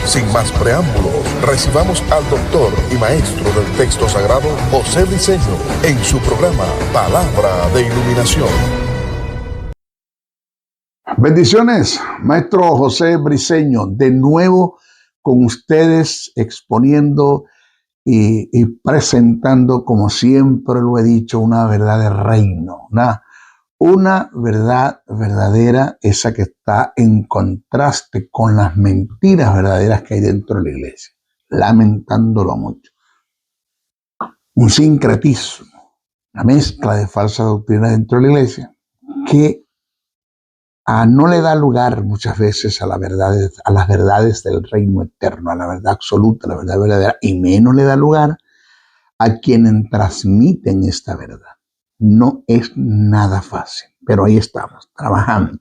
Sin más preámbulos, recibamos al doctor y maestro del texto sagrado, José Briceño, en su programa Palabra de Iluminación. Bendiciones, maestro José Briceño, de nuevo con ustedes exponiendo y presentando, como siempre lo he dicho, una verdad de reino, una verdad verdadera, esa que está en contraste con las mentiras verdaderas que hay dentro de la iglesia, lamentándolo mucho. Un sincretismo, una mezcla de falsa doctrina dentro de la iglesia que no le da lugar muchas veces a las verdades del reino eterno, a la verdad absoluta, a la verdad verdadera, y menos le da lugar a quienes transmiten esta verdad. No es nada fácil, pero ahí estamos, trabajando,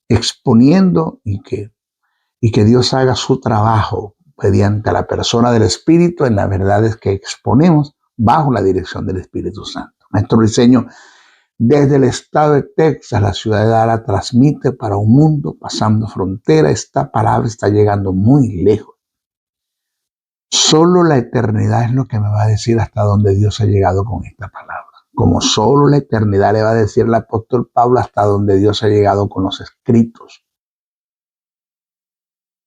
exponiendo y que Dios haga su trabajo mediante la persona del Espíritu en las verdades que exponemos bajo la dirección del Espíritu Santo. Maestro Briceño, desde el estado de Texas, la ciudad de Dallas, transmite para un mundo pasando frontera. Esta palabra está llegando muy lejos. Solo la eternidad es lo que me va a decir hasta dónde Dios ha llegado con esta palabra. Como solo la eternidad le va a decir el apóstol Pablo hasta dónde Dios ha llegado con los escritos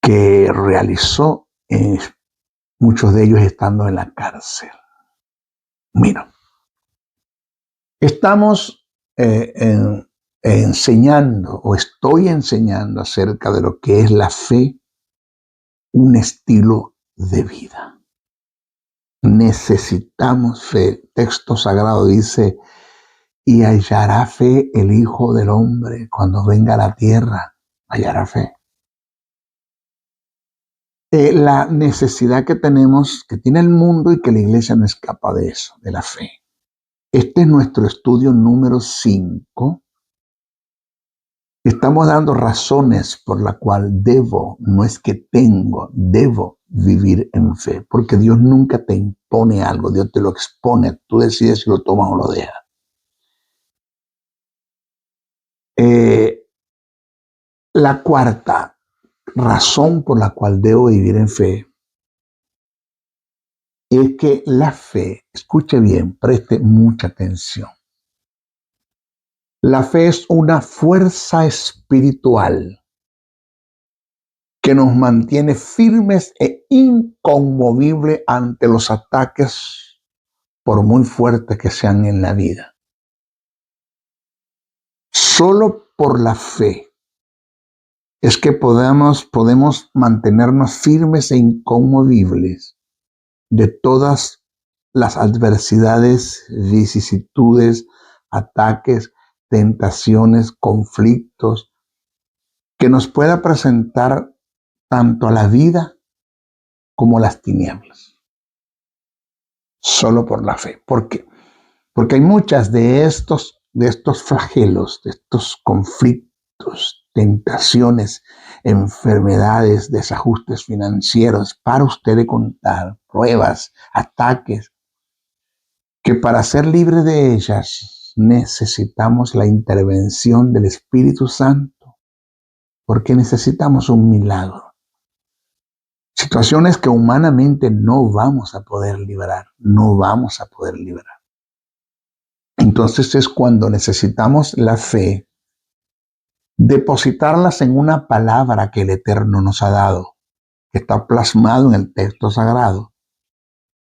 que realizó, muchos de ellos estando en la cárcel. Mira, estamos enseñando o estoy enseñando acerca de lo que es la fe, un estilo de vida. Necesitamos fe. Texto sagrado dice, y hallará fe el Hijo del Hombre cuando venga a la tierra, hallará fe. La necesidad que tenemos, que tiene el mundo y que la iglesia no escapa de eso, de la fe. Este es nuestro estudio número 5. Estamos dando razones por la cual debo, no es que tengo, debo vivir en fe, porque Dios nunca te impone algo, Dios te lo expone, tú decides si lo tomas o lo dejas. La cuarta razón por la cual debo vivir en fe es que la fe, escuche bien, preste mucha atención. La fe es una fuerza espiritual que nos mantiene firmes e inconmovibles ante los ataques, por muy fuertes que sean en la vida. Solo por la fe es que podemos mantenernos firmes e inconmovibles de todas las adversidades, vicisitudes, ataques, tentaciones, conflictos que nos pueda presentar tanto a la vida como las tinieblas. Solo por la fe. ¿Por qué? Porque hay muchas de estos flagelos, de estos conflictos, tentaciones, enfermedades, desajustes financieros, para usted de contar, pruebas, ataques, que para ser libre de ellas necesitamos la intervención del Espíritu Santo, porque necesitamos un milagro. Situaciones que humanamente no vamos a poder liberar, Entonces es cuando necesitamos la fe, depositarlas en una palabra que el Eterno nos ha dado, que está plasmado en el texto sagrado,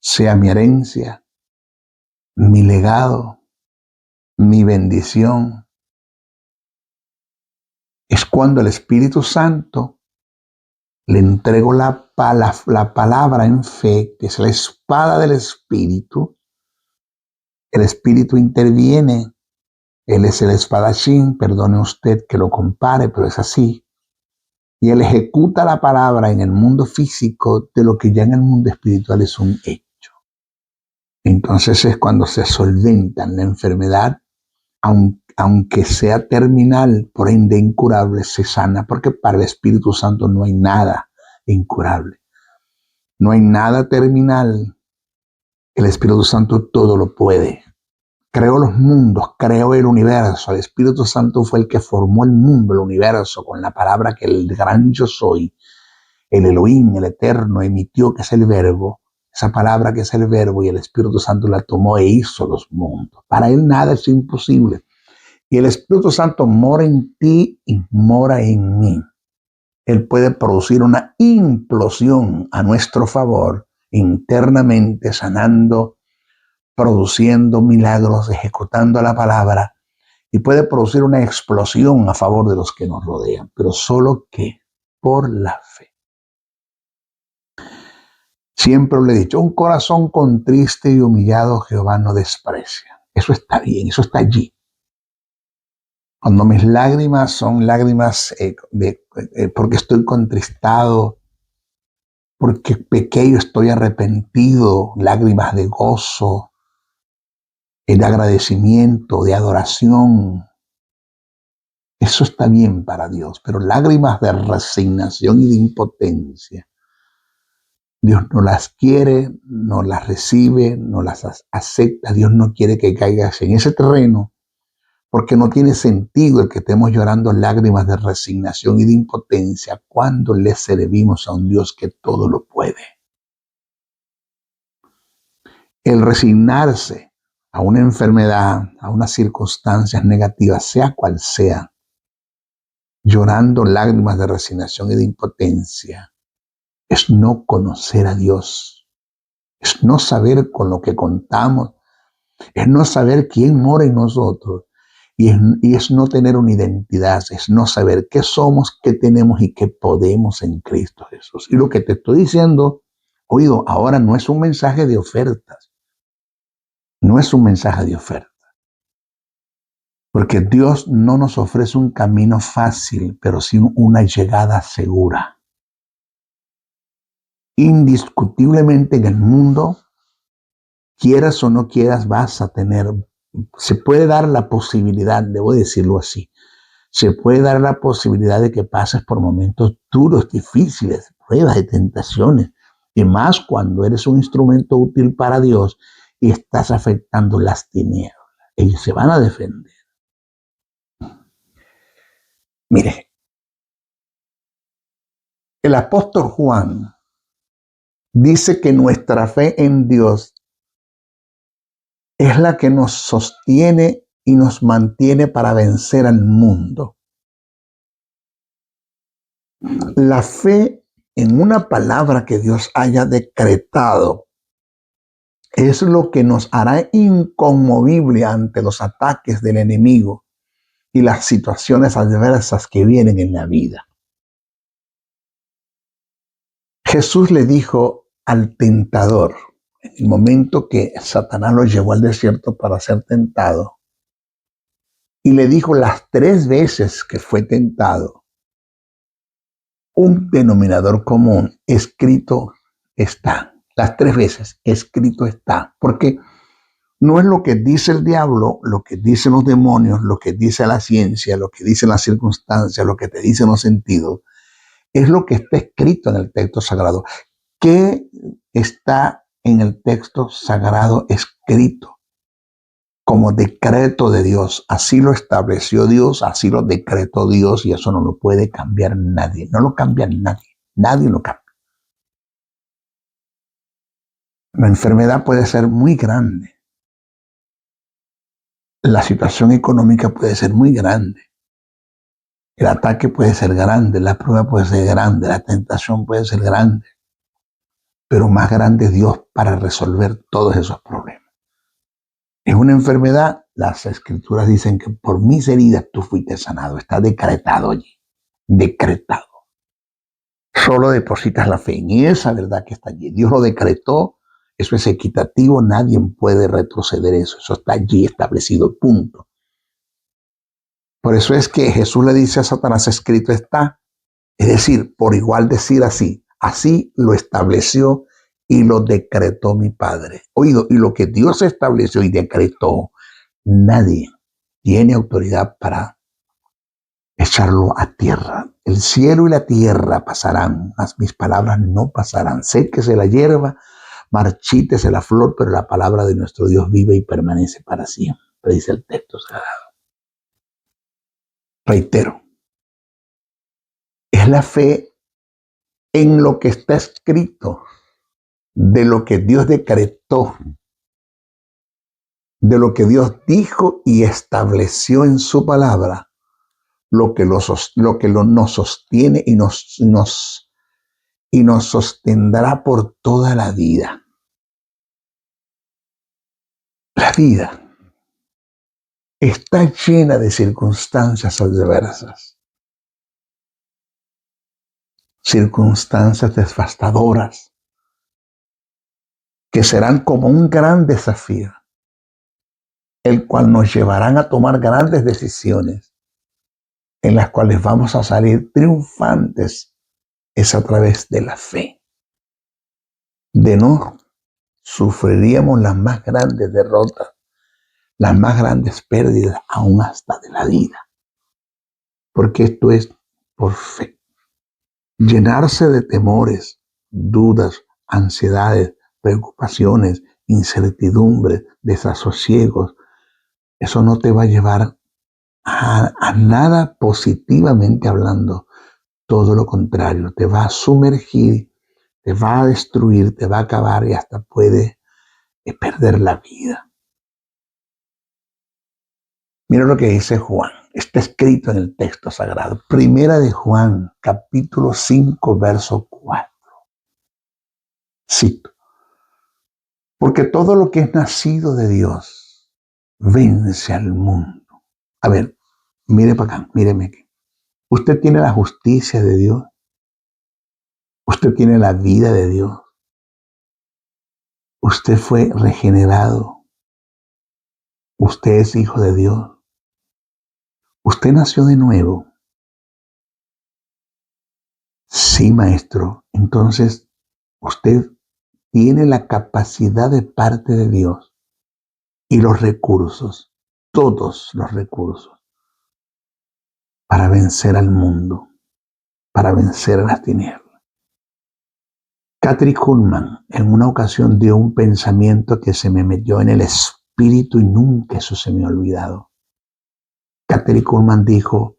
sea mi herencia, mi legado, mi bendición. Es cuando el Espíritu Santo le entrego la palabra en fe, que es la espada del Espíritu. El Espíritu interviene. Él es el espadachín, perdone usted que lo compare, pero es así. Y él ejecuta la palabra en el mundo físico de lo que ya en el mundo espiritual es un hecho. Entonces es cuando se solventa la enfermedad, aunque sea terminal, por ende incurable, se sana, porque para el Espíritu Santo no hay nada incurable. No hay nada terminal. El Espíritu Santo todo lo puede. Creó los mundos, creó el universo. El Espíritu Santo fue el que formó el mundo, el universo, con la palabra que el gran yo soy el Elohim, el Eterno, emitió, que es el Verbo, esa palabra que es el Verbo, y el Espíritu Santo la tomó e hizo los mundos. Para Él nada es imposible. Y el Espíritu Santo mora en ti y mora en mí. Él puede producir una implosión a nuestro favor internamente, sanando, produciendo milagros, ejecutando la palabra, y puede producir una explosión a favor de los que nos rodean, pero solo que por la fe. Siempre le he dicho, un corazón contriste y humillado Jehová no desprecia. Eso está bien, eso está allí. Cuando mis lágrimas son lágrimas porque estoy contristado, porque pequé y estoy arrepentido, lágrimas de gozo, de agradecimiento, de adoración. Eso está bien para Dios, pero lágrimas de resignación y de impotencia, Dios no las quiere, no las recibe, no las acepta. Dios no quiere que caigas en ese terreno, porque no tiene sentido el que estemos llorando lágrimas de resignación y de impotencia cuando le servimos a un Dios que todo lo puede. El resignarse a una enfermedad, a unas circunstancias negativas, sea cual sea, llorando lágrimas de resignación y de impotencia, es no conocer a Dios, es no saber con lo que contamos, es no saber quién mora en nosotros, y es no tener una identidad, es no saber qué somos, qué tenemos y qué podemos en Cristo Jesús. Y lo que te estoy diciendo, oído, ahora no es un mensaje de ofertas, no es un mensaje de ofertas, porque Dios no nos ofrece un camino fácil, pero sí una llegada segura. Indiscutiblemente en el mundo, quieras o no quieras, vas a tener, se puede dar la posibilidad, debo decirlo así, se puede dar la posibilidad de que pases por momentos duros, difíciles, pruebas y tentaciones, y más cuando eres un instrumento útil para Dios y estás afectando las tinieblas. Ellos se van a defender. Mire, el apóstol Juan dice que nuestra fe en Dios es la que nos sostiene y nos mantiene para vencer al mundo. La fe en una palabra que Dios haya decretado es lo que nos hará inconmovible ante los ataques del enemigo y las situaciones adversas que vienen en la vida. Jesús le dijo al tentador, en el momento que Satanás lo llevó al desierto para ser tentado, y le dijo las 3 veces que fue tentado, un denominador común: escrito está. Las 3 veces, escrito está. Porque no es lo que dice el diablo, lo que dicen los demonios, lo que dice la ciencia, lo que dicen las circunstancias, lo que te dicen los sentidos. Es lo que está escrito en el texto sagrado. ¿Qué está en el texto sagrado escrito? Como decreto de Dios. Así lo estableció Dios, así lo decretó Dios, y eso no lo puede cambiar nadie. No lo cambia nadie. Nadie lo cambia. La enfermedad puede ser muy grande. La situación económica puede ser muy grande. El ataque puede ser grande, la prueba puede ser grande, la tentación puede ser grande. Pero más grande es Dios para resolver todos esos problemas. Es una enfermedad, las escrituras dicen que por mis heridas tú fuiste sanado. Está decretado allí. Decretado. Solo depositas la fe en esa verdad que está allí. Dios lo decretó, eso es equitativo, nadie puede retroceder eso. Eso está allí establecido, punto. Por eso es que Jesús le dice a Satanás, escrito está. Es decir, por igual decir así, así lo estableció y lo decretó mi Padre. Oído, y lo que Dios estableció y decretó, nadie tiene autoridad para echarlo a tierra. El cielo y la tierra pasarán, mas mis palabras no pasarán. Séquese la hierba, marchítese la flor, pero la palabra de nuestro Dios vive y permanece para siempre, dice el texto sagrado. Reitero, es la fe en lo que está escrito, de lo que Dios decretó, de lo que Dios dijo y estableció en su palabra, lo que nos sostiene y nos sostendrá por toda la vida. La vida está llena de circunstancias adversas, circunstancias devastadoras, que serán como un gran desafío, el cual nos llevarán a tomar grandes decisiones, en las cuales vamos a salir triunfantes, es a través de la fe. De no, sufriríamos las más grandes derrotas, las más grandes pérdidas, aún hasta de la vida. Porque esto es por fe. Llenarse de temores, dudas, ansiedades, preocupaciones, incertidumbres, desasosiegos, eso no te va a llevar a nada positivamente hablando. Todo lo contrario, te va a sumergir, te va a destruir, te va a acabar y hasta puede perder la vida. Mira lo que dice Juan. Está escrito en el texto sagrado. Primera de Juan, capítulo 5, verso 4. Cito. Porque todo lo que es nacido de Dios vence al mundo. A ver, mire para acá, míreme aquí. Usted tiene la justicia de Dios. Usted tiene la vida de Dios. Usted fue regenerado. Usted es hijo de Dios. Usted nació de nuevo. Sí, maestro. Entonces, usted tiene la capacidad de parte de Dios y los recursos, todos los recursos, para vencer al mundo, para vencer a las tinieblas. Kathryn Kuhlman en una ocasión dio un pensamiento que se me metió en el espíritu y nunca eso se me ha olvidado. Kathryn Kuhlman dijo,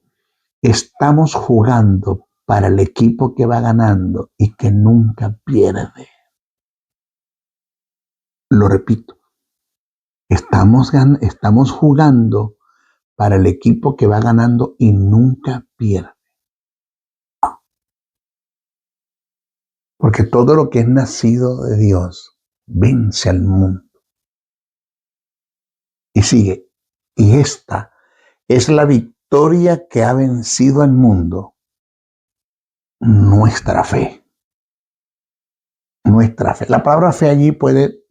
estamos jugando para el equipo que va ganando y que nunca pierde. Lo repito, estamos jugando para el equipo que va ganando y nunca pierde. Porque todo lo que es nacido de Dios vence al mundo. Y sigue, y esta es la victoria que ha vencido al mundo, nuestra fe. Nuestra fe. La palabra fe allí puede,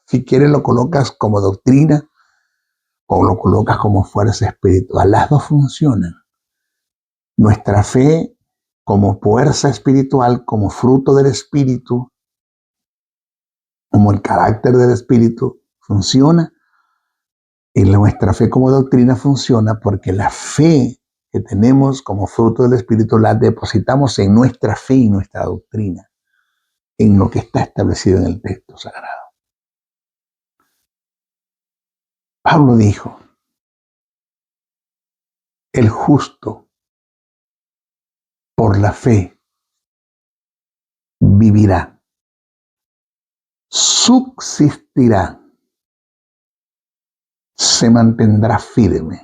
si quieres lo colocas como doctrina o lo colocas como fuerza espiritual. Las dos funcionan. Nuestra fe como fuerza espiritual, como fruto del espíritu, como el carácter del espíritu, funciona. Y nuestra fe como doctrina funciona porque la fe que tenemos como fruto del espíritu la depositamos en nuestra fe y nuestra doctrina, en lo que está establecido en el texto sagrado. Pablo dijo, el justo por la fe vivirá, subsistirá, se mantendrá firme.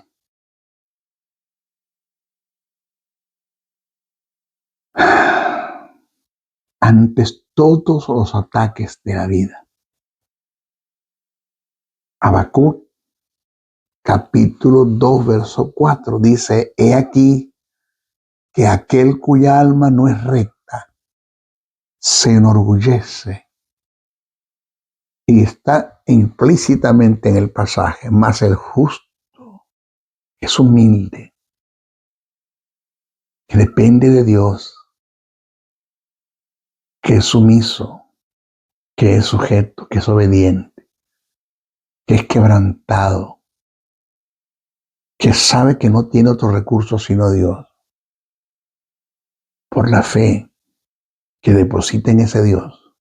Ante todos los ataques de la vida. Habacuc, capítulo 2, verso 4, dice, he aquí que aquel cuya alma no es recta se enorgullece. Y está implícitamente en el pasaje, mas el justo es humilde, que depende de Dios, que es sumiso, que es sujeto, que es obediente, que es quebrantado, que sabe que no tiene otro recurso sino Dios. Por la fe que deposita en ese Dios,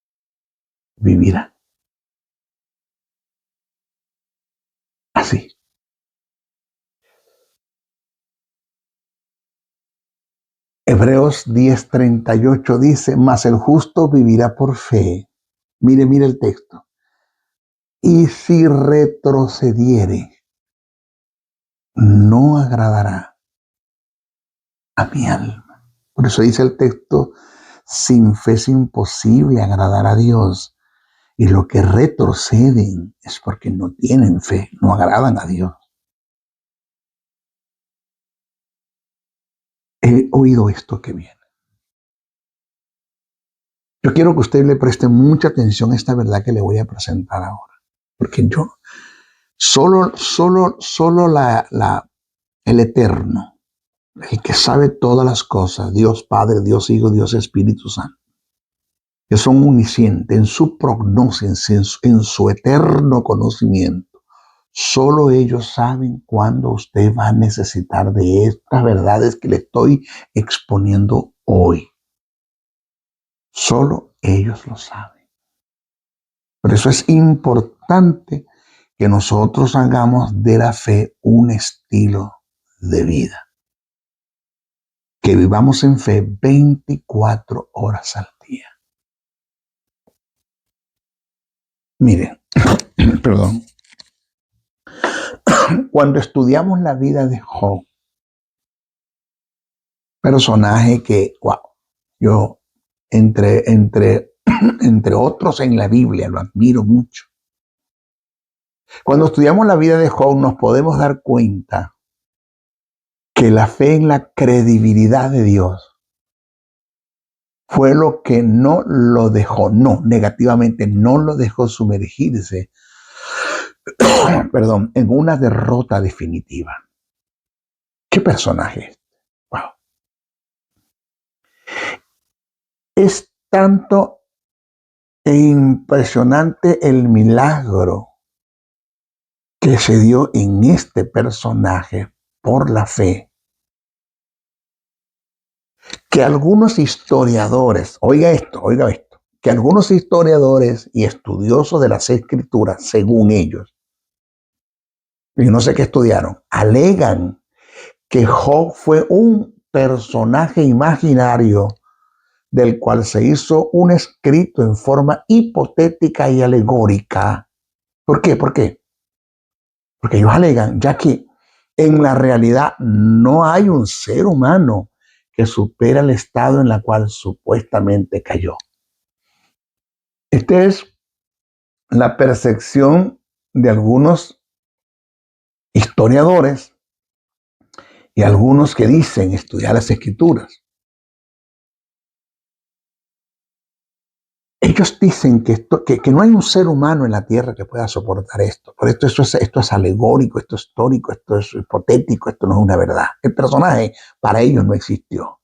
vivirá. Así. Hebreos 10:38 dice, mas el justo vivirá por fe. Mire el texto. Y si retrocediere, no agradará a mi alma. Por eso dice el texto, sin fe es imposible agradar a Dios. Y los que retroceden es porque no tienen fe, no agradan a Dios. He oído esto que viene. Yo quiero que usted le preste mucha atención a esta verdad que le voy a presentar ahora. Porque yo, solo el Eterno, el que sabe todas las cosas, Dios Padre, Dios Hijo, Dios Espíritu Santo, que son omniscientes en su prognosis, en su eterno conocimiento. Solo ellos saben cuándo usted va a necesitar de estas verdades que le estoy exponiendo hoy. Solo ellos lo saben. Por eso es importante que nosotros hagamos de la fe un estilo de vida. Que vivamos en fe 24 horas al día. Miren, perdón. Cuando estudiamos la vida de Job, personaje que, wow, yo entre otros en la Biblia lo admiro mucho. Cuando estudiamos la vida de Job nos podemos dar cuenta que la fe en la credibilidad de Dios fue lo que no lo dejó, negativamente, no lo dejó sumergirse, perdón, en una derrota definitiva. ¿Qué personaje? Wow. Es tanto e impresionante el milagro que se dio en este personaje por la fe, que algunos historiadores, oiga esto, que algunos historiadores y estudiosos de las Escrituras, según ellos, y no sé qué estudiaron, alegan que Job fue un personaje imaginario del cual se hizo un escrito en forma hipotética y alegórica. ¿Por qué? Porque ellos alegan, ya que en la realidad no hay un ser humano que supera el estado en el cual supuestamente cayó. Esta es la percepción de algunos historiadores y algunos que dicen estudiar las Escrituras. Ellos dicen que no hay un ser humano en la tierra que pueda soportar esto. Por esto es alegórico, esto es histórico, esto es hipotético, esto no es una verdad. El personaje para ellos no existió.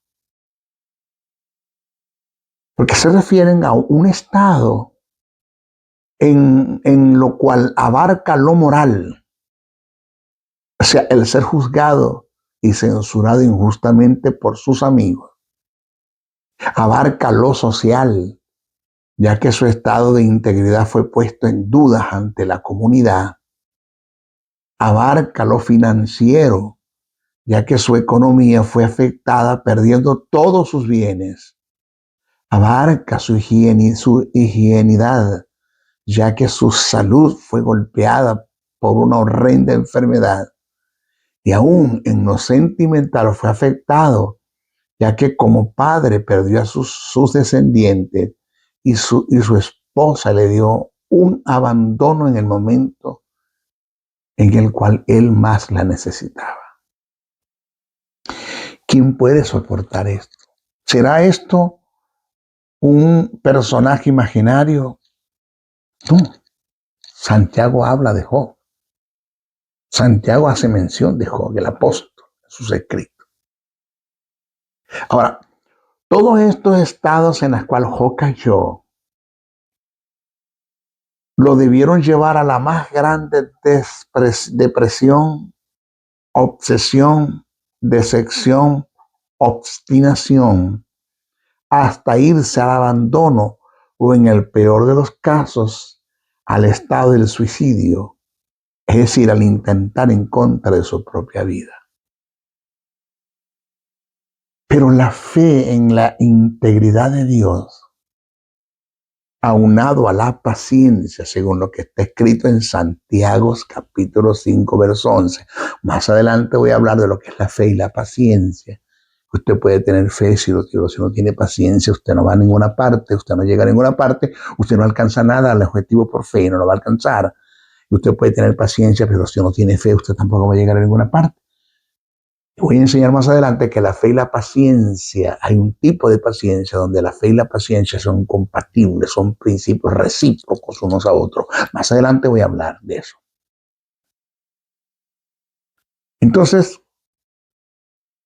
Porque se refieren a un estado en lo cual abarca lo moral. O sea, el ser juzgado y censurado injustamente por sus amigos. Abarca lo social, ya que su estado de integridad fue puesto en dudas ante la comunidad. Abarca lo financiero, ya que su economía fue afectada perdiendo todos sus bienes. Abarca su higienidad, ya que su salud fue golpeada por una horrenda enfermedad. Y aún en lo sentimental fue afectado, ya que como padre perdió a sus descendientes y su esposa le dio un abandono en el momento en el cual él más la necesitaba. ¿Quién puede soportar esto? ¿Será esto un personaje imaginario? No. Santiago habla de Job. Santiago hace mención de Job, el apóstol, en sus escritos. Ahora, todos estos estados en los cuales Job cayó, lo debieron llevar a la más grande depresión, obsesión, decepción, obstinación, hasta irse al abandono o, en el peor de los casos, al estado del suicidio, es decir, al intentar en contra de su propia vida. Pero la fe en la integridad de Dios, aunado a la paciencia, según lo que está escrito en Santiago capítulo 5, verso 11. Más adelante voy a hablar de lo que es la fe y la paciencia. Usted puede tener fe, si no tiene paciencia, usted no va a ninguna parte, usted no llega a ninguna parte, usted no alcanza nada al objetivo por fe, no lo va a alcanzar. Y usted puede tener paciencia, pero si no tiene fe, usted tampoco va a llegar a ninguna parte. Voy a enseñar más adelante que la fe y la paciencia, hay un tipo de paciencia donde la fe y la paciencia son compatibles, son principios recíprocos unos a otros. Más adelante voy a hablar de eso. Entonces,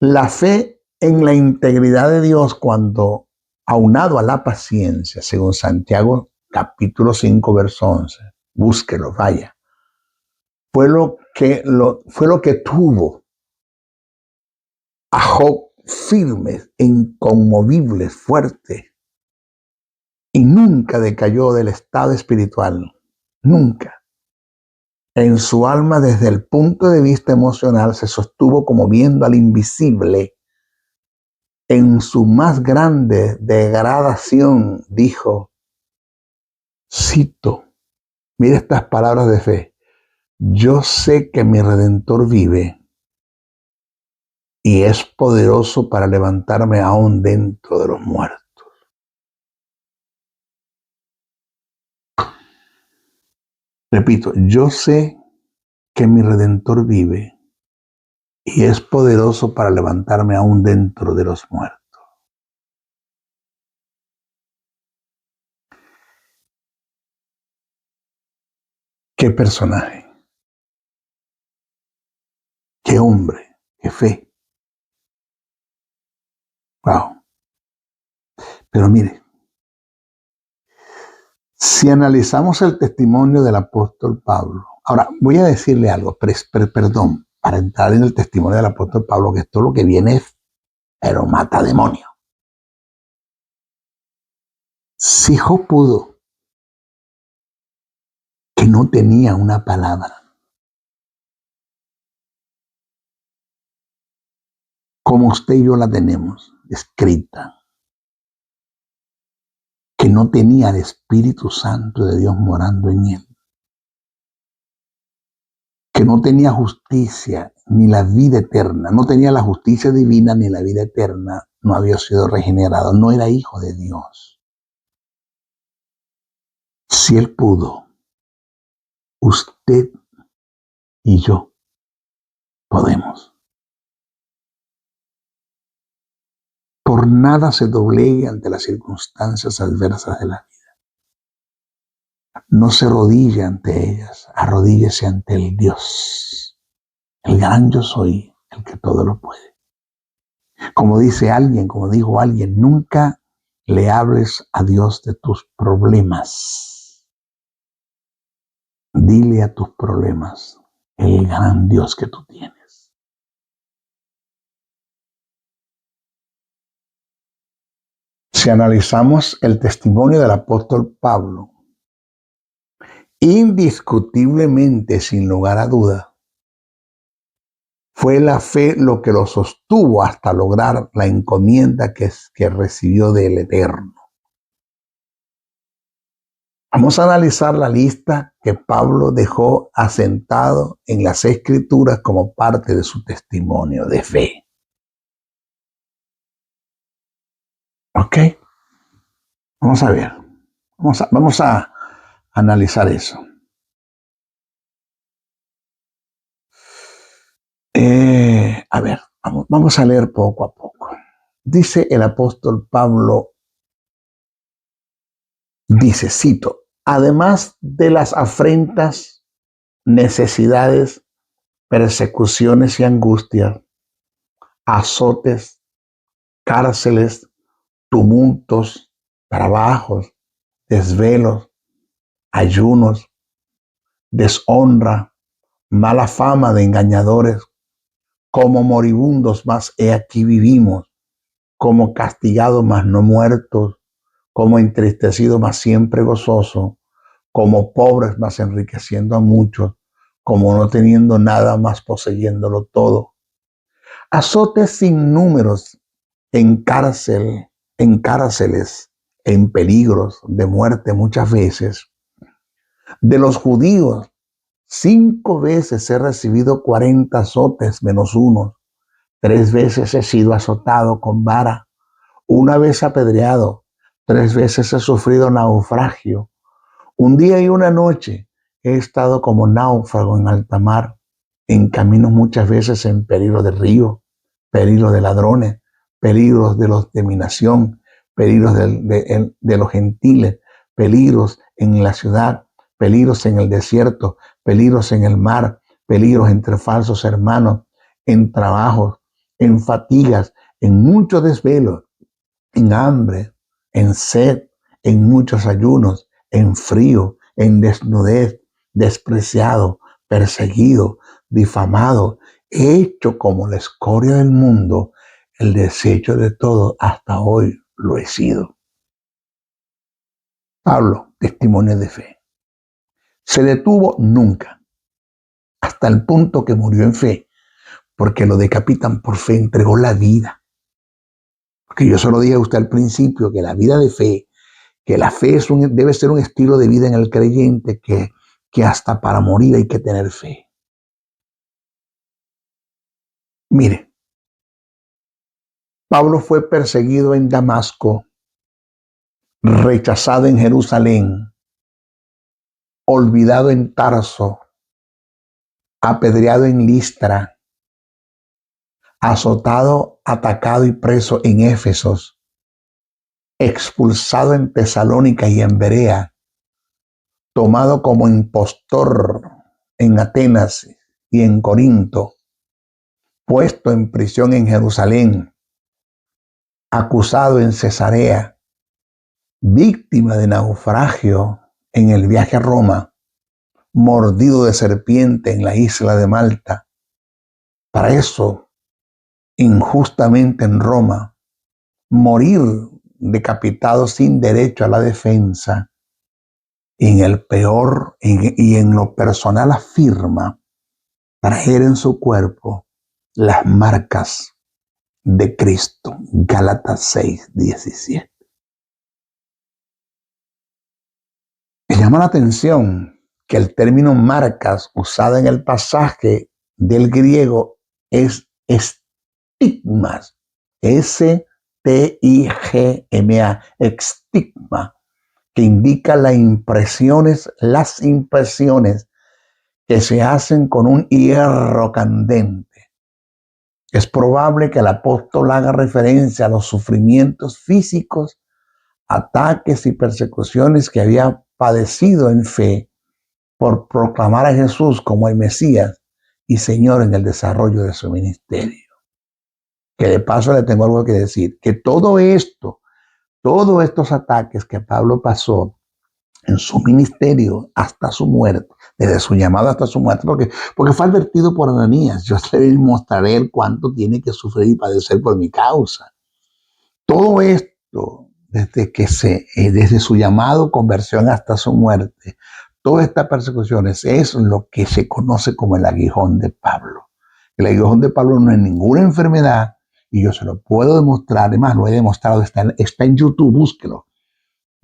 la fe en la integridad de Dios, cuando aunado a la paciencia, según Santiago capítulo 5, verso 11, búsquelo, vaya, fue lo que tuvo a Job firme, inconmovible, fuerte, y nunca decayó del estado espiritual, nunca. En su alma, desde el punto de vista emocional, se sostuvo como viendo al invisible. En su más grande degradación dijo, cito, mire estas palabras de fe, yo sé que mi Redentor vive y es poderoso para levantarme aún dentro de los muertos. Repito, yo sé que mi Redentor vive y es poderoso para levantarme aún dentro de los muertos. Qué personaje, qué hombre, qué fe. Wow. Pero mire, si analizamos el testimonio del apóstol Pablo, ahora voy a decirle algo, perdón, para entrar en el testimonio del apóstol Pablo, que esto lo que viene es, pero mata demonio. Si Job pudo, que no tenía una palabra, como usted y yo la tenemos escrita, que no tenía el Espíritu Santo de Dios morando en él, que no tenía justicia ni la vida eterna, no tenía la justicia divina ni la vida eterna, no había sido regenerado, no era hijo de Dios. Si él pudo, usted y yo podemos. Por nada se doblegue ante las circunstancias adversas de la vida. No se arrodille ante ellas, arrodíllese ante el Dios, el gran yo soy, el que todo lo puede. Como dice alguien, como dijo alguien, nunca le hables a Dios de tus problemas. Dile a tus problemas el gran Dios que tú tienes. Si analizamos el testimonio del apóstol Pablo, indiscutiblemente, sin lugar a duda, fue la fe lo que lo sostuvo hasta lograr la encomienda que recibió del Eterno. Vamos a analizar la lista que Pablo dejó asentado en las Escrituras como parte de su testimonio de fe. ¿Ok? Vamos a ver. Vamos a analizar eso. A ver, vamos a leer poco a poco. Dice el apóstol Pablo, dice, cito, además de las afrentas, necesidades, persecuciones y angustias, azotes, cárceles, tumultos, trabajos, desvelos, ayunos, deshonra, mala fama de engañadores, como moribundos, mas he aquí vivimos, como castigados, mas no muertos, como entristecidos, mas siempre gozosos, como pobres, mas enriqueciendo a muchos, como no teniendo nada, mas poseyéndolo todo. Azotes sin números en cárceles, en peligros de muerte muchas veces. De los judíos, 5 veces he recibido 40 azotes menos uno. 3 veces he sido azotado con vara, 1 vez apedreado, 3 veces he sufrido naufragio. Un día y una noche he estado como náufrago en alta mar, en caminos muchas veces en peligro de río, peligro de ladrones, peligros de los de mi nación, peligros de los gentiles, peligros en la ciudad, peligros en el desierto, peligros en el mar, peligros entre falsos hermanos, en trabajos, en fatigas, en muchos desvelos, en hambre, en sed, en muchos ayunos, en frío, en desnudez, despreciado, perseguido, difamado, hecho como la escoria del mundo, el desecho de todo, hasta hoy lo he sido. Pablo, testimonio de fe. Se detuvo nunca, hasta el punto que murió en fe, porque lo decapitan por fe, entregó la vida. Porque yo se lo dije a usted al principio, que la vida de fe, que la fe debe ser un estilo de vida en el creyente, que hasta para morir hay que tener fe. Mire, Pablo fue perseguido en Damasco, rechazado en Jerusalén, olvidado en Tarso, apedreado en Listra, azotado, atacado y preso en Éfesos, expulsado en Tesalónica y en Berea, tomado como impostor en Atenas y en Corinto, puesto en prisión en Jerusalén, acusado en Cesarea, víctima de naufragio en el viaje a Roma, mordido de serpiente en la isla de Malta, preso injustamente en Roma, morir decapitado sin derecho a la defensa, y en el peor y en lo personal afirma traer en su cuerpo las marcas de Cristo. Gálatas 6:17. Me llama la atención que el término marcas usado en el pasaje del griego es estigmas, S-T-I-G-M-A, estigma, que indica las impresiones que se hacen con un hierro candente. Es probable que el apóstol haga referencia a los sufrimientos físicos, ataques y persecuciones que había padecido en fe por proclamar a Jesús como el Mesías y Señor en el desarrollo de su ministerio. Que de paso le tengo algo que decir, que todos estos ataques que Pablo pasó en su ministerio hasta su muerte, desde su llamado hasta su muerte, porque fue advertido por Ananías: yo le mostraré cuánto tiene que sufrir y padecer por mi causa. Todo esto, desde su llamado, conversión hasta su muerte, todas estas persecuciones es lo que se conoce como el aguijón de Pablo. El aguijón de Pablo no es ninguna enfermedad, y yo se lo puedo demostrar. Además, lo he demostrado, está en YouTube, búsquelo.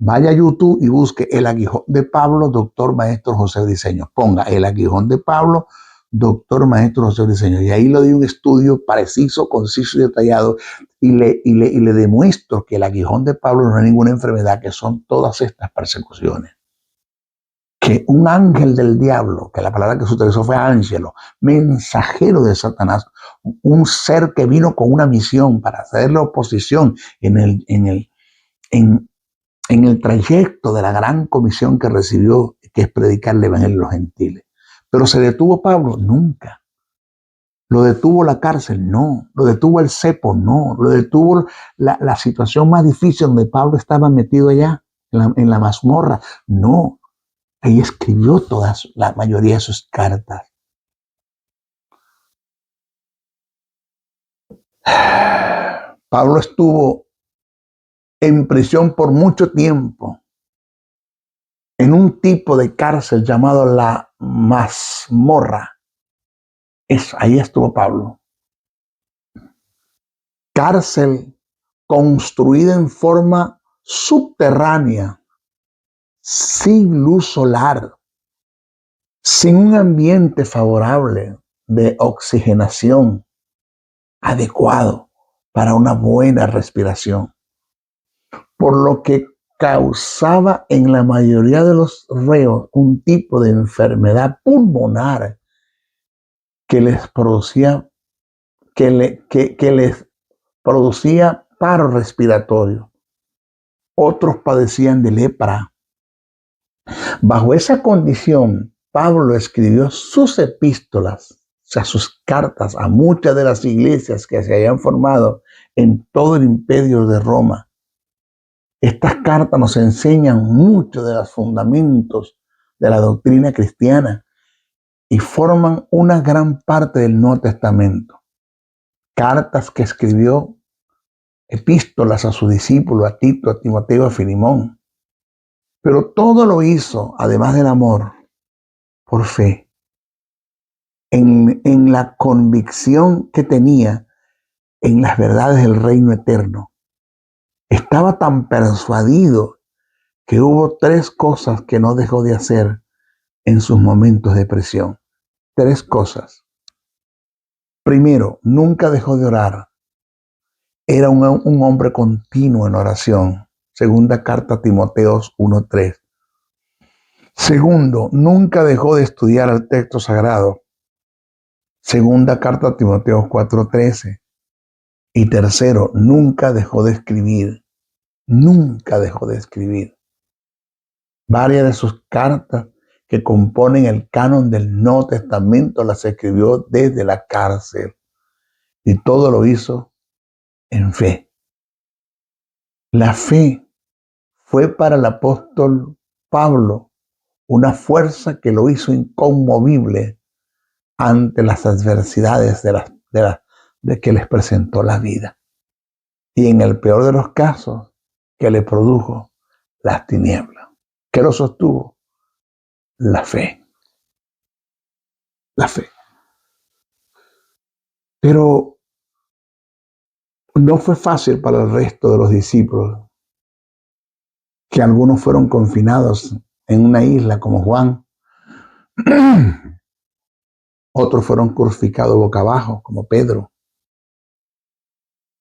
Vaya a YouTube y busque el aguijón de Pablo, doctor maestro José Briceño. Ponga el aguijón de Pablo, doctor maestro José Briceño. Y ahí le doy un estudio preciso, conciso y detallado, y le demuestro que el aguijón de Pablo no es ninguna enfermedad, que son todas estas persecuciones. Que un ángel del diablo, que la palabra que se utilizó fue ángelo, mensajero de Satanás, un ser que vino con una misión para hacerle oposición en el trayecto de la gran comisión que recibió, que es predicar el evangelio a los gentiles. Pero ¿se detuvo Pablo? Nunca. ¿Lo detuvo la cárcel? No. ¿Lo detuvo el cepo? No. ¿Lo detuvo la situación más difícil donde Pablo estaba metido allá, en la mazmorra? No. Ahí escribió la mayoría de sus cartas. Pablo estuvo en prisión por mucho tiempo, en un tipo de cárcel llamado la mazmorra. Ahí estuvo Pablo. Cárcel construida en forma subterránea, sin luz solar, sin un ambiente favorable de oxigenación adecuado para una buena respiración, por lo que causaba en la mayoría de los reos un tipo de enfermedad pulmonar que les producía, que les producía paro respiratorio. Otros padecían de lepra. Bajo esa condición, Pablo escribió sus epístolas, o sea, sus cartas a muchas de las iglesias que se habían formado en todo el imperio de Roma. Estas cartas nos enseñan mucho de los fundamentos de la doctrina cristiana y forman una gran parte del Nuevo Testamento. Cartas que escribió, epístolas a sus discípulos, a Tito, a Timoteo, a Filemón. Pero todo lo hizo, además del amor, por fe, en la convicción que tenía en las verdades del reino eterno. Estaba tan persuadido que hubo 3 cosas que no dejó de hacer en sus momentos de presión. 3 cosas. Primero, nunca dejó de orar. Era un hombre continuo en oración. Segunda carta a Timoteo 1:3. Segundo, nunca dejó de estudiar el texto sagrado. Segunda carta a Timoteo 4:13. Y tercero, nunca dejó de escribir. Nunca dejó de escribir. Varias de sus cartas que componen el canon del Nuevo Testamento las escribió desde la cárcel. Y todo lo hizo en fe. La fe fue para el apóstol Pablo una fuerza que lo hizo inconmovible ante las adversidades de que les presentó la vida. Y en el peor de los casos, que le produjo las tinieblas. ¿Qué lo sostuvo? La fe. La fe. Pero no fue fácil para el resto de los discípulos, que algunos fueron confinados en una isla como Juan, otros fueron crucificados boca abajo como Pedro,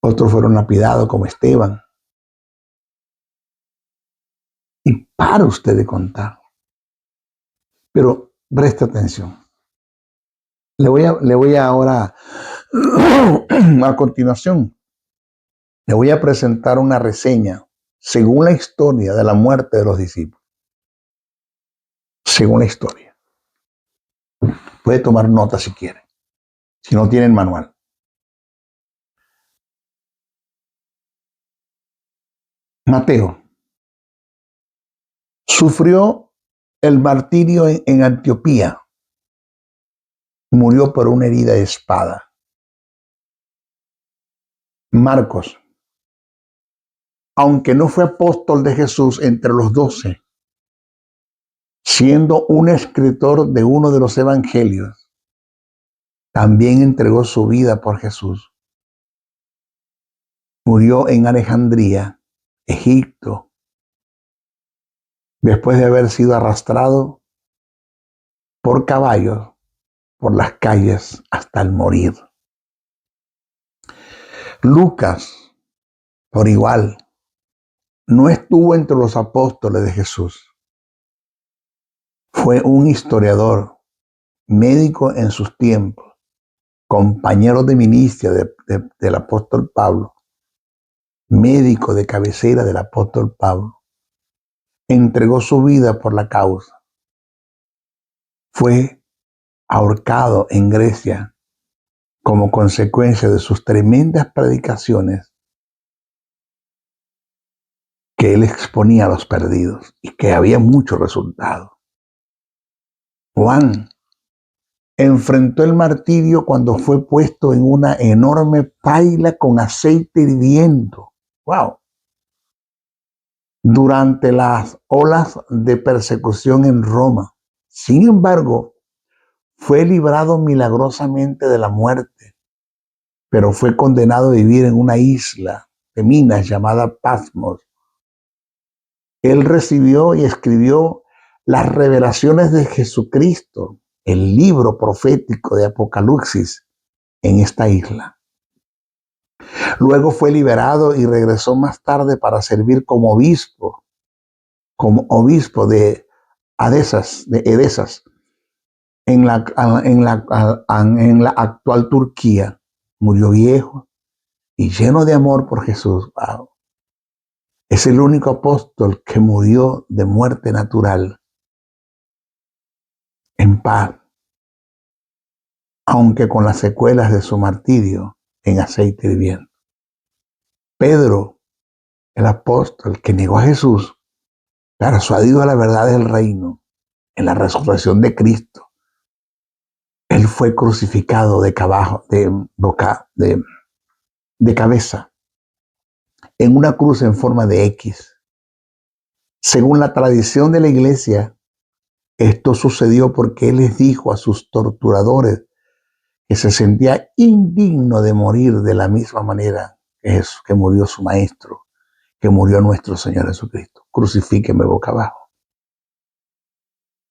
otros fueron lapidados como Esteban. Y para usted de contar. Pero preste atención. Le voy a ahora, a continuación, le voy a presentar una reseña según la historia de la muerte de los discípulos. Según la historia. Puede tomar nota si quiere, si no tiene el manual. Mateo sufrió el martirio en Antioquía. Murió por una herida de espada. Marcos, aunque no fue apóstol de Jesús entre los 12, siendo un escritor de uno de los evangelios, también entregó su vida por Jesús. Murió en Alejandría, Egipto, después de haber sido arrastrado por caballos por las calles hasta el morir. Lucas, por igual, no estuvo entre los apóstoles de Jesús. Fue un historiador, médico en sus tiempos, compañero de milicia del apóstol Pablo, médico de cabecera del apóstol Pablo. Entregó su vida por la causa. Fue ahorcado en Grecia como consecuencia de sus tremendas predicaciones que él exponía a los perdidos y que había mucho resultado. Juan enfrentó el martirio cuando fue puesto en una enorme paila con aceite hirviendo. ¡Wow! Durante las olas de persecución en Roma. Sin embargo, fue librado milagrosamente de la muerte, pero fue condenado a vivir en una isla de Minas llamada Patmos. Él recibió y escribió las revelaciones de Jesucristo, el libro profético de Apocalipsis, en esta isla. Luego fue liberado y regresó más tarde para servir como obispo de Edesas, en la actual Turquía. Murió viejo y lleno de amor por Jesús. Wow. Es el único apóstol que murió de muerte natural, en paz, aunque con las secuelas de su martirio en aceite hirviendo. Pedro, el apóstol que negó a Jesús, persuadido a la verdad del reino, en la resurrección de Cristo, él fue crucificado de cabeza, en una cruz en forma de X. Según la tradición de la iglesia, esto sucedió porque él les dijo a sus torturadores que se sentía indigno de morir de la misma manera que murió su maestro, que murió nuestro Señor Jesucristo. Crucifíqueme boca abajo.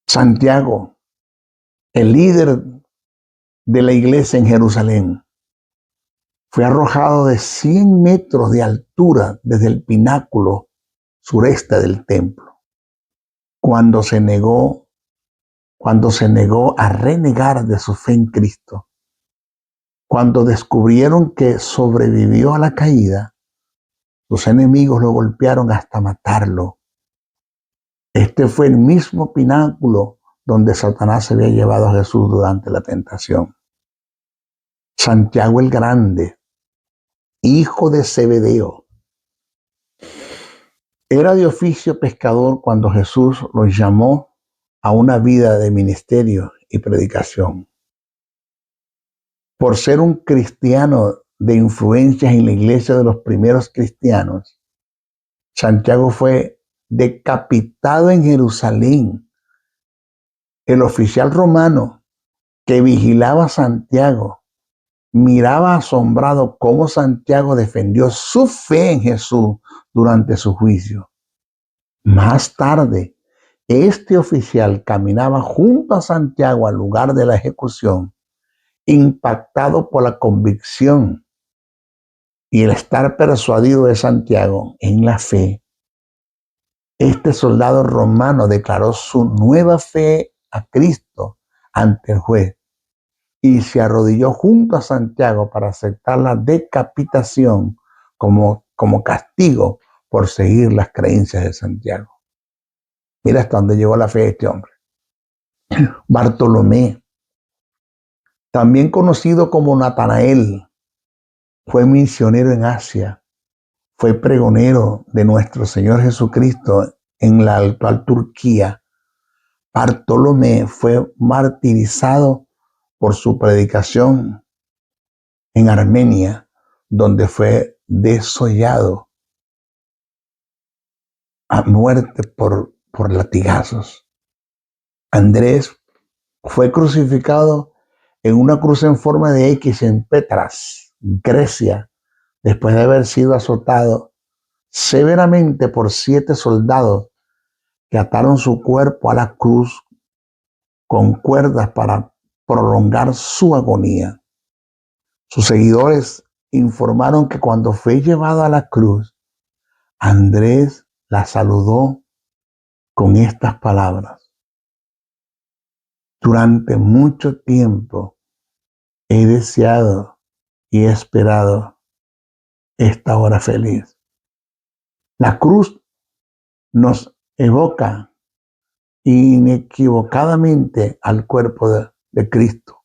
Santiago, el líder de la iglesia en Jerusalén, fue arrojado de 100 metros de altura desde el pináculo sureste del templo, cuando se negó a renegar de su fe en Cristo. Cuando descubrieron que sobrevivió a la caída, sus enemigos lo golpearon hasta matarlo. Este fue el mismo pináculo donde Satanás se había llevado a Jesús durante la tentación. Santiago el Grande, hijo de Zebedeo, era de oficio pescador cuando Jesús lo llamó a una vida de ministerio y predicación. Por ser un cristiano de influencias en la iglesia de los primeros cristianos, Santiago fue decapitado en Jerusalén. El oficial romano que vigilaba a Santiago miraba asombrado cómo Santiago defendió su fe en Jesús durante su juicio. Más tarde, este oficial caminaba junto a Santiago al lugar de la ejecución, impactado por la convicción y el estar persuadido de Santiago en la fe. Este soldado romano declaró su nueva fe a Cristo ante el juez y se arrodilló junto a Santiago para aceptar la decapitación como castigo por seguir las creencias de Santiago. Mira hasta dónde llegó la fe de este hombre. Bartolomé, también conocido como Natanael, fue misionero en Asia. Fue pregonero de nuestro Señor Jesucristo en la actual Turquía. Bartolomé fue martirizado por su predicación en Armenia, donde fue desollado a muerte por latigazos. Andrés fue crucificado en una cruz en forma de X en Petras, Grecia, después de haber sido azotado severamente por 7 soldados que ataron su cuerpo a la cruz con cuerdas para prolongar su agonía. Sus seguidores informaron que cuando fue llevado a la cruz, Andrés la saludó con estas palabras: durante mucho tiempo he deseado y he esperado esta hora feliz. La cruz nos evoca inequivocadamente al cuerpo de Cristo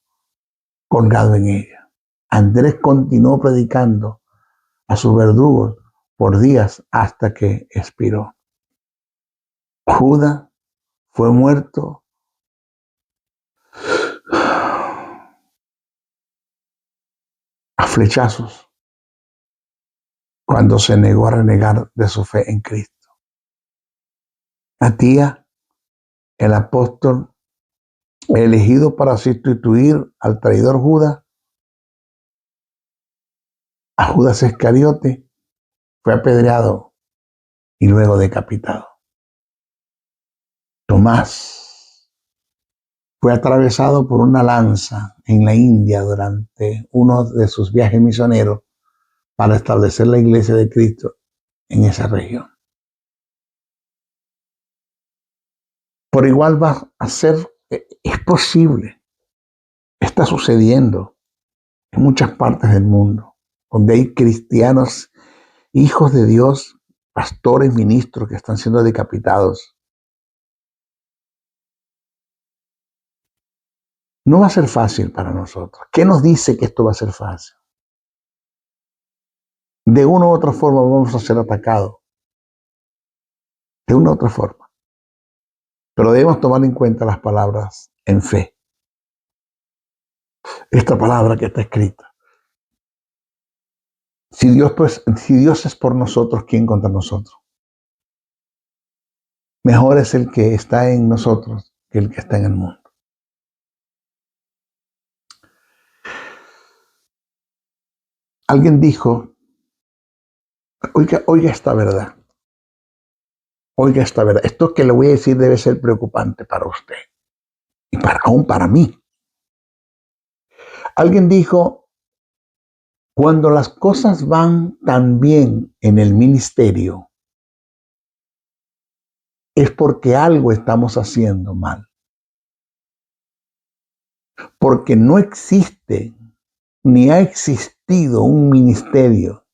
colgado en ella. Andrés continuó predicando a sus verdugos por días hasta que expiró. Judas fue muerto a flechazos cuando se negó a renegar de su fe en Cristo. Matías, el apóstol elegido para sustituir al traidor Judas, a Judas Iscariote, fue apedreado y luego decapitado. Tomás fue atravesado por una lanza en la India durante uno de sus viajes misioneros para establecer la iglesia de Cristo en esa región. Por igual va a ser, es posible, está sucediendo en muchas partes del mundo, donde hay cristianos, hijos de Dios, pastores, ministros que están siendo decapitados. No va a ser fácil para nosotros. ¿Qué nos dice que esto va a ser fácil? De una u otra forma vamos a ser atacados. De una u otra forma. Pero debemos tomar en cuenta las palabras en fe. Esta palabra que está escrita. Si Dios es por nosotros, ¿quién contra nosotros? Mejor es el que está en nosotros que el que está en el mundo. Alguien dijo, oiga esta verdad. Oiga esta verdad. Esto que le voy a decir debe ser preocupante para usted y aún para mí. Alguien dijo, cuando las cosas van tan bien en el ministerio, es porque algo estamos haciendo mal. Porque no existe ni ha existido un ministerio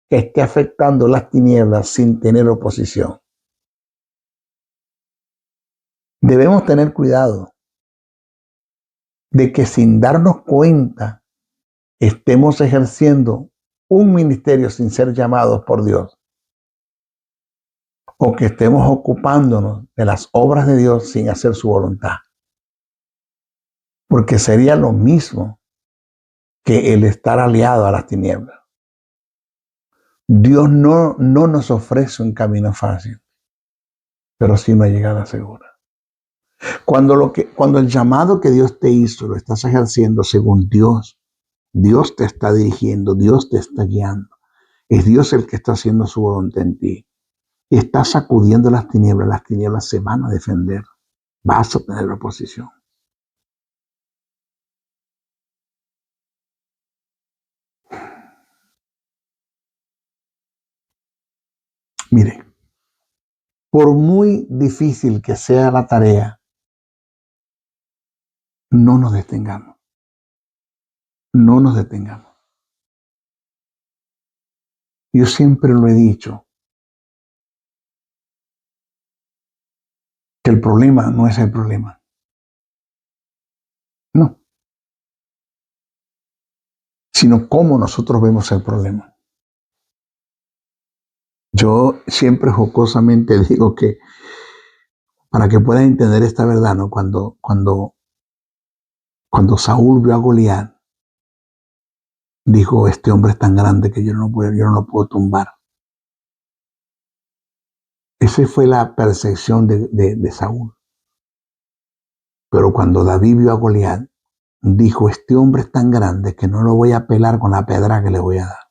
que esté afectando las tinieblas sin tener oposición. Debemos tener cuidado de que sin darnos cuenta estemos ejerciendo un ministerio sin ser llamados por Dios, o que estemos ocupándonos de las obras de Dios sin hacer su voluntad. Porque sería lo mismo que el estar aliado a las tinieblas. Dios no nos ofrece un camino fácil, pero sí una llegada segura. Cuando el llamado que Dios te hizo lo estás ejerciendo según Dios, Dios te está dirigiendo, Dios te está guiando. Es Dios el que está haciendo su voluntad en ti. Y estás sacudiendo las tinieblas se van a defender. Vas a tener oposición. Mire, por muy difícil que sea la tarea, no nos detengamos. No nos detengamos. Yo siempre lo he dicho, que el problema no es el problema. No. Sino cómo nosotros vemos el problema. Yo siempre jocosamente digo que para que puedan entender esta verdad, ¿no? Cuando Saúl vio a Goliat, dijo, este hombre es tan grande que yo no lo puedo tumbar. Esa fue la percepción de Saúl. Pero cuando David vio a Goliat, dijo, este hombre es tan grande que no lo voy a pelar con la pedra que le voy a dar.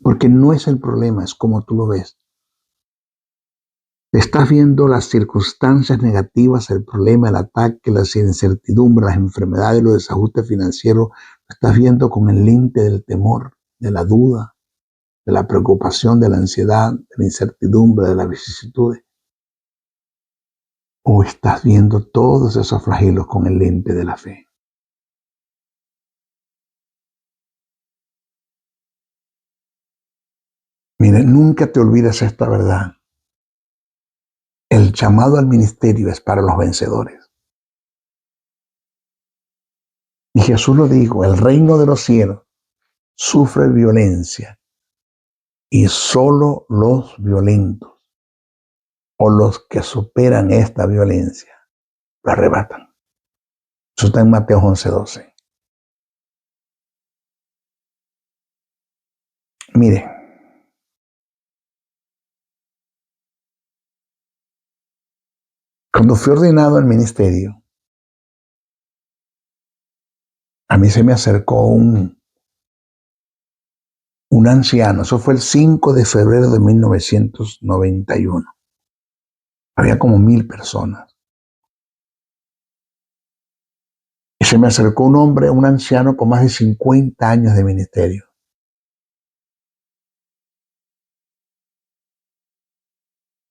Porque no es el problema, es como tú lo ves. Estás viendo las circunstancias negativas, el problema, el ataque, las incertidumbres, las enfermedades, los desajustes financieros. Lo estás viendo con el lente del temor, de la duda, de la preocupación, de la ansiedad, de la incertidumbre, de las vicisitudes. O estás viendo todos esos flagelos con el lente de la fe. Mire, nunca te olvides esta verdad. El llamado al ministerio es para los vencedores. Y Jesús lo dijo, el reino de los cielos sufre violencia y solo los violentos o los que superan esta violencia lo arrebatan. Eso está en Mateo 11:12. Mire, cuando fui ordenado al ministerio, a mí se me acercó un un anciano. Eso fue el 5 de febrero de 1991. Había como 1000 personas. Y se me acercó un hombre, un anciano con más de 50 años de ministerio.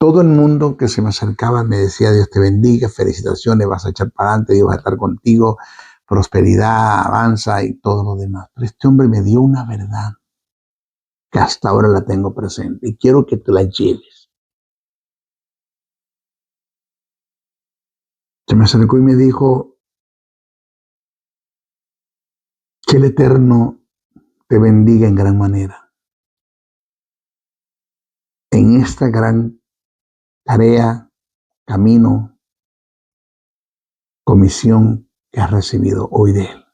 Todo el mundo que se me acercaba me decía: Dios te bendiga, felicitaciones, vas a echar para adelante, Dios va a estar contigo, prosperidad, avanza y todo lo demás. Pero este hombre me dio una verdad que hasta ahora la tengo presente y quiero que te la lleves. Se me acercó y me dijo: que el Eterno te bendiga en gran manera en esta gran tarea, camino, comisión que has recibido hoy de Él.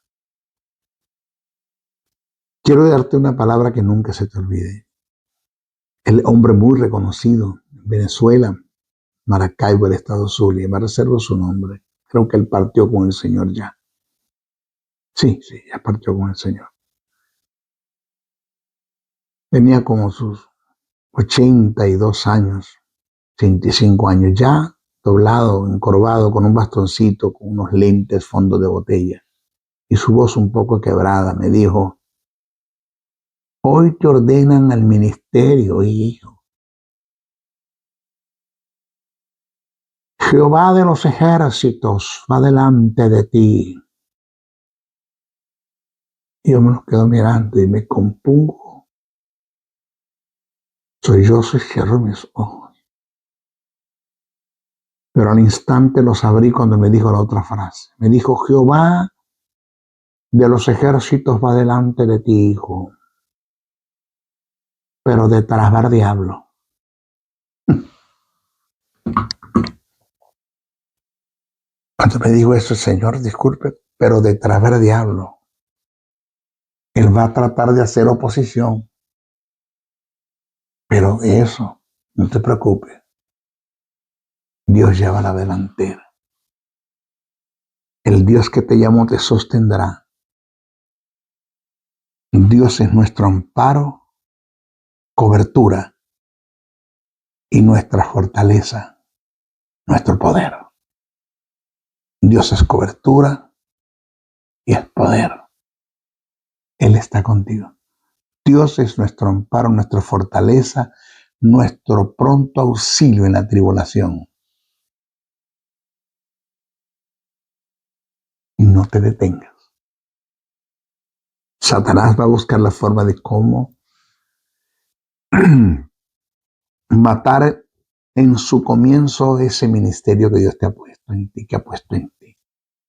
Quiero darte una palabra que nunca se te olvide. El hombre muy reconocido en Venezuela, Maracaibo, el estado Zulia, me reservo su nombre. Creo que él partió con el Señor ya. Sí, ya partió con el Señor. Tenía como sus 82 años, 85 años, ya doblado, encorvado, con un bastoncito, con unos lentes, fondo de botella. Y su voz un poco quebrada me dijo: hoy te ordenan al ministerio, hijo. Jehová de los ejércitos va delante de ti. Y yo me los quedo mirando y me compungo. Yo cierro mis ojos. Pero al instante los abrí cuando me dijo la otra frase. Me dijo: Jehová de los ejércitos va delante de ti, hijo. Pero detrás va el diablo. Cuando me dijo eso, Señor, disculpe, pero detrás va el diablo. Él va a tratar de hacer oposición. Pero eso, no te preocupes. Dios lleva la delantera. El Dios que te llamó te sostendrá. Dios es nuestro amparo, cobertura y nuestra fortaleza, nuestro poder. Dios es cobertura y es poder. Él está contigo. Dios es nuestro amparo, nuestra fortaleza, nuestro pronto auxilio en la tribulación. No te detengas. Satanás va a buscar la forma de cómo matar en su comienzo ese ministerio que Dios te ha puesto en ti, que ha puesto en ti.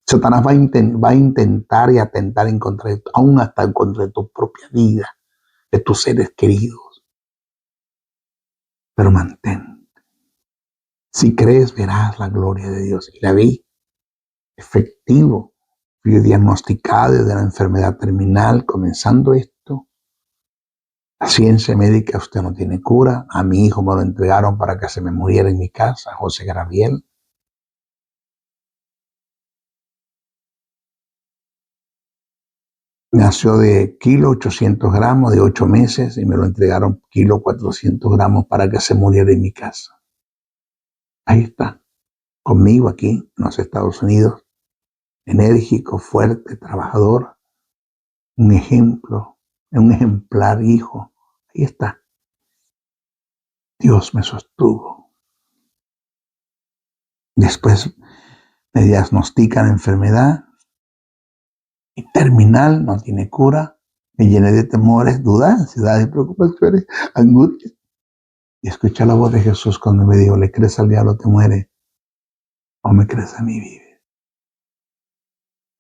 Satanás va a intentar y atentar en contra de, aún hasta en contra de tu propia vida, de tus seres queridos. Pero mantén. Si crees, verás la gloria de Dios. Y la vi efectivo. Fui diagnosticado de la enfermedad terminal. Comenzando esto, la ciencia médica, usted no tiene cura. A mi hijo me lo entregaron para que se me muriera en mi casa, José Graviel. Nació de 1,800 kg de 8 meses y me lo entregaron 1,400 kg para que se muriera en mi casa. Ahí está, conmigo aquí en los Estados Unidos, enérgico, fuerte, trabajador, un ejemplo, un ejemplar hijo. Ahí está. Dios me sostuvo. Después me diagnostican la enfermedad y terminal, no tiene cura. Me llené de temores, dudas, ansiedades, preocupaciones, angustias. Y escuché la voz de Jesús cuando me dijo: ¿le crees al diablo, te muere? ¿O me crees a mí, vive?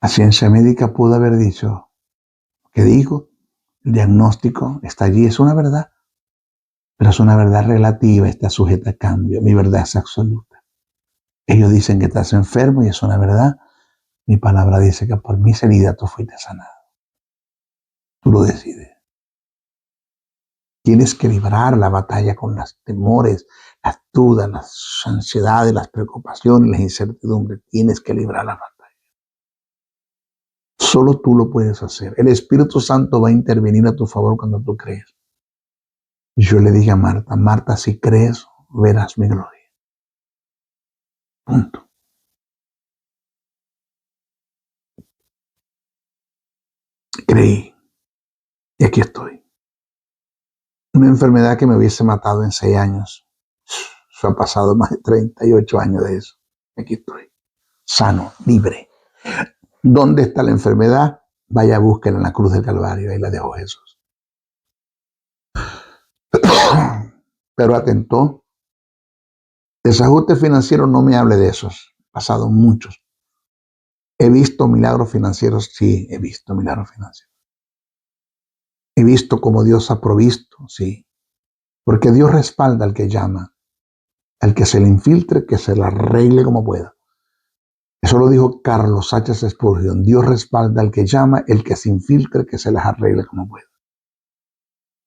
La ciencia médica pudo haber dicho, ¿qué dijo? El diagnóstico está allí, es una verdad, pero es una verdad relativa, está sujeta a cambio. Mi verdad es absoluta. Ellos dicen que estás enfermo y es una verdad. Mi palabra dice que por mis heridas tú fuiste sanado. Tú lo decides. Tienes que librar la batalla con los temores, las dudas, las ansiedades, las preocupaciones, las incertidumbres. Tienes que librar la batalla. Solo tú lo puedes hacer. El Espíritu Santo va a intervenir a tu favor cuando tú crees. Y yo le dije a Marta, Marta, si crees, verás mi gloria. Punto. Creí. Y aquí estoy. Una enfermedad que me hubiese matado en 6 años. Eso ha pasado más de 38 años de eso. Aquí estoy. Sano, libre. ¿Dónde está la enfermedad? Vaya, búsquela en la cruz del Calvario. Ahí la dejó Jesús. Pero atentó. Desajuste financiero, no me hable de esos. Pasado muchos. ¿He visto milagros financieros? Sí, he visto milagros financieros. He visto cómo Dios ha provisto, sí. Porque Dios respalda al que llama, al que se le infiltre, que se la arregle como pueda. Eso lo dijo Carlos H. Spurgeon. Dios respalda al que llama, el que se infiltre, que se las arregle como pueda.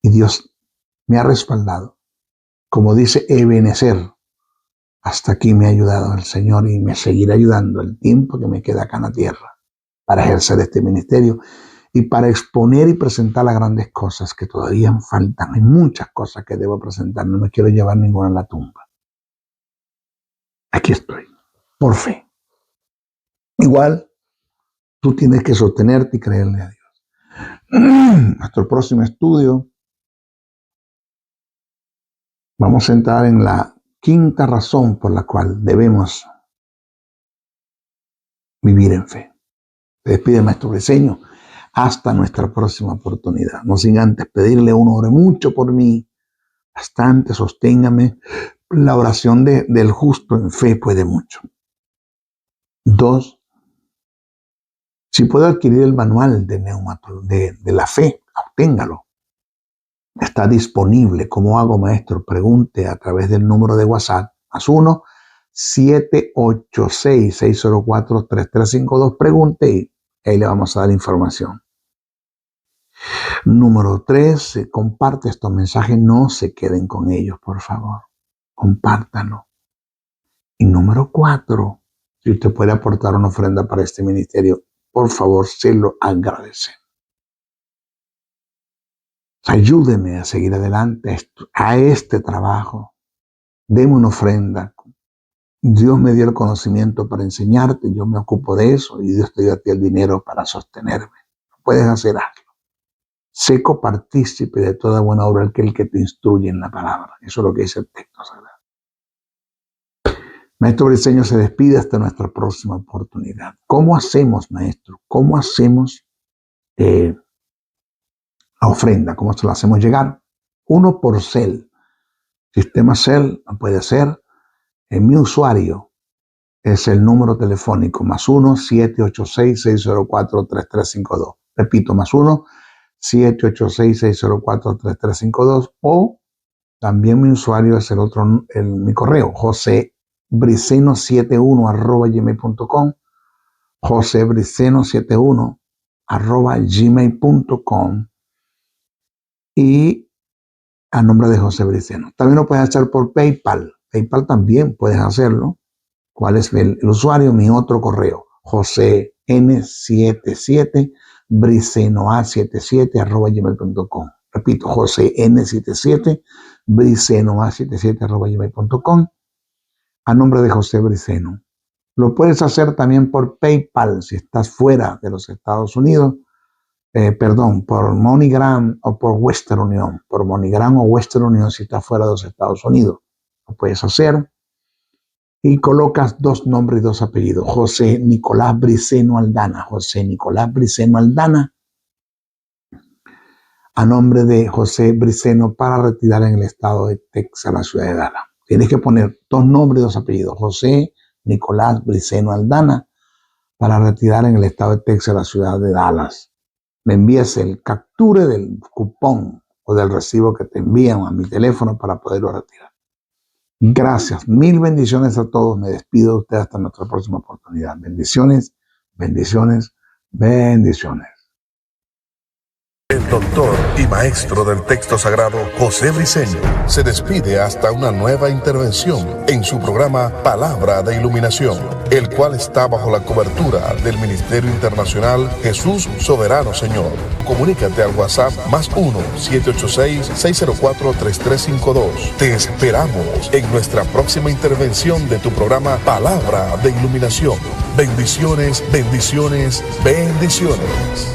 Y Dios me ha respaldado. Como dice Ebenezer, hasta aquí me ha ayudado el Señor y me seguirá ayudando el tiempo que me queda acá en la tierra para ejercer este ministerio y para exponer y presentar las grandes cosas que todavía faltan. Hay muchas cosas que debo presentar, no me quiero llevar ninguna a la tumba. Aquí estoy, por fe. Igual, tú tienes que sostenerte y creerle a Dios. Nuestro próximo estudio, vamos a entrar en la quinta razón por la cual debemos vivir en fe. Se despide el maestro Briceño. Hasta nuestra próxima oportunidad. No sin antes pedirle uno, ore mucho por mí, bastante, sosténgame. La oración del justo en fe puede mucho. 2, si puedo adquirir el manual de la fe, obténgalo. Está disponible. ¿Cómo hago, maestro? Pregunte a través del número de WhatsApp, +1 786 604 3352. Pregunte y ahí le vamos a dar información. Número 3, comparte estos mensajes, no se queden con ellos, por favor. Compártanlo. Y número 4, si usted puede aportar una ofrenda para este ministerio, por favor, se lo agradece. Ayúdeme a seguir adelante a este trabajo. Deme una ofrenda. Dios me dio el conocimiento para enseñarte, yo me ocupo de eso y Dios te dio a ti el dinero para sostenerme. Puedes hacer algo. Sé copartícipe de toda buena obra aquel que te instruye en la palabra. Eso es lo que dice el texto sagrado. Maestro Briceño se despide hasta nuestra próxima oportunidad. ¿Cómo hacemos, maestro? ¿Cómo hacemos la ofrenda? ¿Cómo se la hacemos llegar? 1 por Cel. Sistema Cel puede ser. Mi usuario es el número telefónico +1 786 604 3352. Repito, +1 786 604 3352, o también mi usuario es mi correo, josebriceno71@gmail.com, josebriceno71@gmail.com, y a nombre de José Briceno. También lo puedes hacer por PayPal. PayPal también puedes hacerlo. ¿Cuál es el usuario? Mi otro correo, josn77 bricenoa77@gmail.com. Repito, josn77 bricenoa77@gmail.com, a nombre de José Briceno. Lo puedes hacer también por PayPal si estás fuera de los Estados Unidos, por MoneyGram o por Western Union. Por MoneyGram o Western Union si estás fuera de los Estados Unidos. Lo puedes hacer. Y colocas 2 nombres y 2 apellidos. José Nicolás Briceno Aldana. José Nicolás Briceno Aldana, a nombre de José Briceno, para retirar en el estado de Texas, la ciudad de Dallas. Tienes que poner 2 nombres y 2 apellidos. José Nicolás Briceno Aldana, para retirar en el estado de Texas, la ciudad de Dallas. Me envías el capture del cupón o del recibo que te envían a mi teléfono para poderlo retirar. Gracias, 1000 bendiciones a todos. Me despido de ustedes hasta nuestra próxima oportunidad. Bendiciones, bendiciones, bendiciones. doctor y maestro del texto sagrado José Briceño se despide hasta una nueva intervención en su programa Palabra de Iluminación, el cual está bajo la cobertura del Ministerio Internacional Jesús Soberano Señor. Comunícate al WhatsApp +1 786-604-3352. Te esperamos en nuestra próxima intervención de tu programa Palabra de Iluminación. Bendiciones, bendiciones, bendiciones.